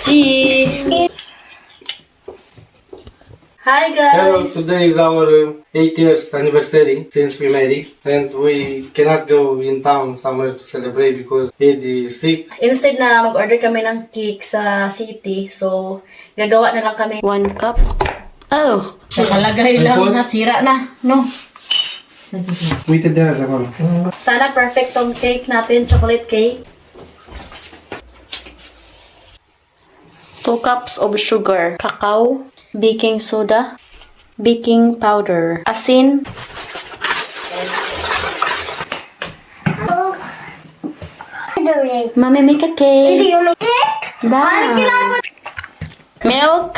see. Hi Hello, guys! today is our 8 years anniversary since we married, and we cannot go in town somewhere to celebrate because Eddie is sick. Instead na mag-order kami ng cake sa city, so gagawa na lang kami 1 cup. Oh, nakalagay lang na sira na, no? Uite de azi acolo. Sana perfect tong cake natin, chocolate cake. 2 cups of sugar, cacao, baking soda, baking powder, asin, Mommy, make a cake. Da. Milk,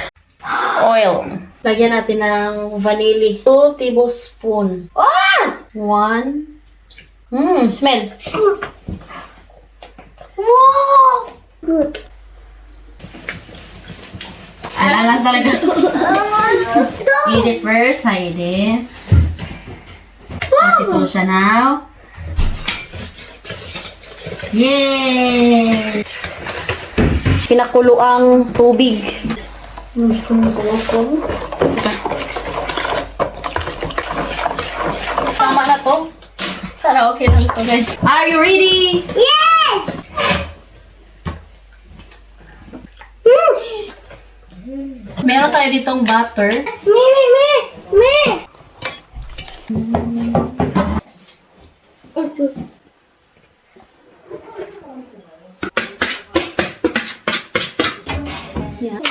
oil. Lagyan natin ng vanilla. 2 tablespoon. 1. Smell. Wow! Good. Kailangan talaga. Eat it first. Hide it. Let it go siya now. Yay! Pinakulo ang tubig. Tama na to. Sana okay lang to, guys. Are you ready? Yes! Meron tayo ditong butter. Me! Yeah.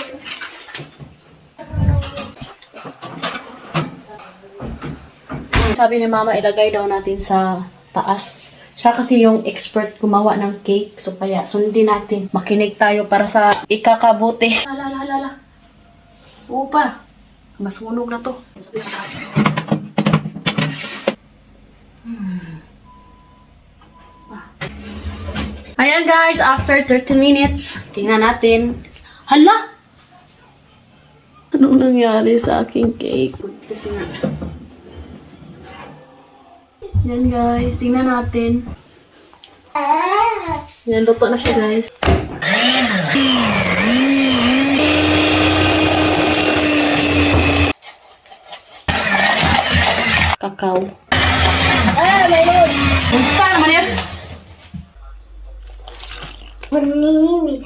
Sabi ni Mama, ilagay daw natin sa taas. Siya kasi yung expert gumawa ng cake. So kaya sundin natin. Makinig tayo para sa ikakabuti. Hala. Oo pa. Masunog na to. Sabi ng taas. Ayan guys, after 30 minutes, tingnan natin. Hala! Anong nangyari sa aking cake? Kasi nga. Yan guys, tingnan natin. Yan, luto na siya guys. Kakao. My Lord! Unsa naman yan? Panini.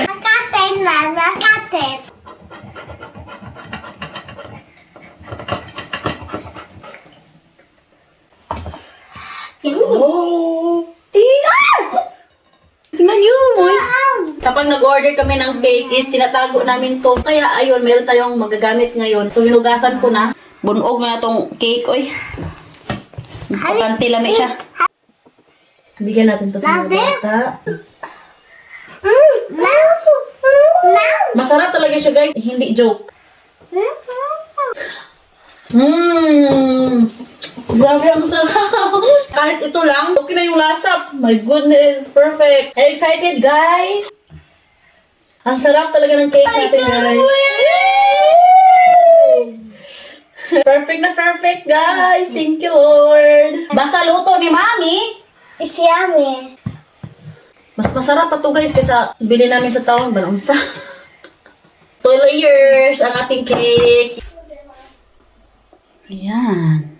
Makaten, makaten. Oh! Tingnan nyo, boys. Kapag nag-order kami ng cake is tinatago namin to. Kaya ayun, meron tayong magagamit ngayon. So hinugasan ko na. Bunog na tong cake, oy. Importante lami siya. Bigyan natin to sa mga bata. Masarap talaga siya guys. Hindi joke. Grabe ang sarap. Kahit ito lang, okay na yung lasa. My goodness, perfect. I'm excited guys. Ang sarap talaga ng cake natin guys. Perfect na perfect guys. Thank you Lord. Basta luto ni Mami. It's yummy. Mas masarap pa to guys kaysa bili namin sa taon. Banungsa. 2 layers ang ating cake. Ayan.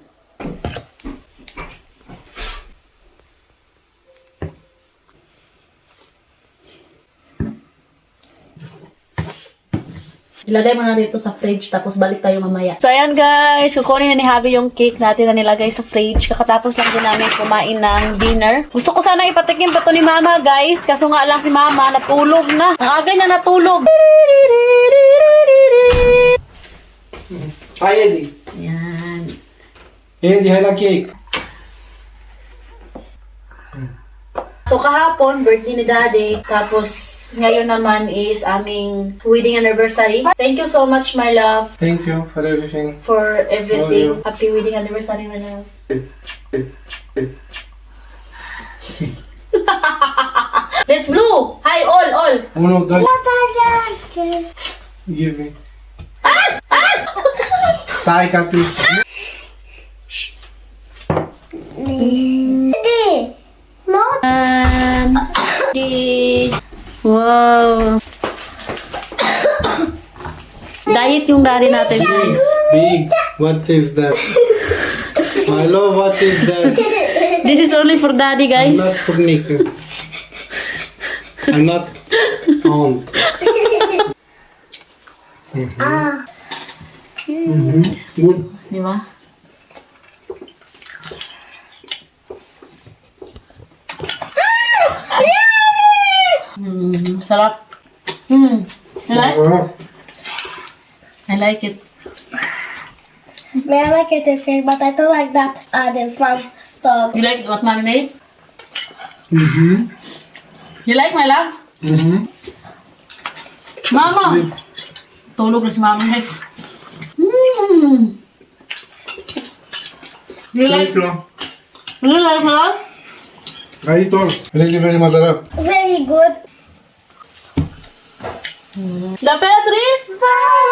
Ilagay mo na dito sa fridge tapos balik tayo mamaya. So ayan guys, kukunin na ni Javi yung cake natin na nilagay sa fridge. Kakatapos lang din namin kumain ng dinner. Gusto ko sana ipatikim pa to ni Mama guys. Kaso nga lang si Mama natulog na. Ang aga niya natulog. Hi Eddie. Ayan. Eddie, hai la cake. So kahapon, birthday ni Daddy. Tapos ngayon naman is aming wedding anniversary. Thank you so much, my love, Thank you for everything. for Love everything. you. Happy wedding anniversary, my love. Let's blow! Hi, all! 1, 2, Makaten. give me. Stai ca tu. Me. Wow. Diet yung daddy natin, guys. Big. What is that? My love, what is that? This is only for daddy, I'm guys. not for Nico. I'm not on. Ah. Good. Di ba? Sarap. You like? I like it. May I like it okay, but I don't like that the farm stuff. You like what mommy made? Mm-hmm. You like my love? Mm-hmm. Mama! Tulog na si mama, guys. You like? Thank you. You like my love? I ito. Really, very masarap. Very good. The Petri! Bye!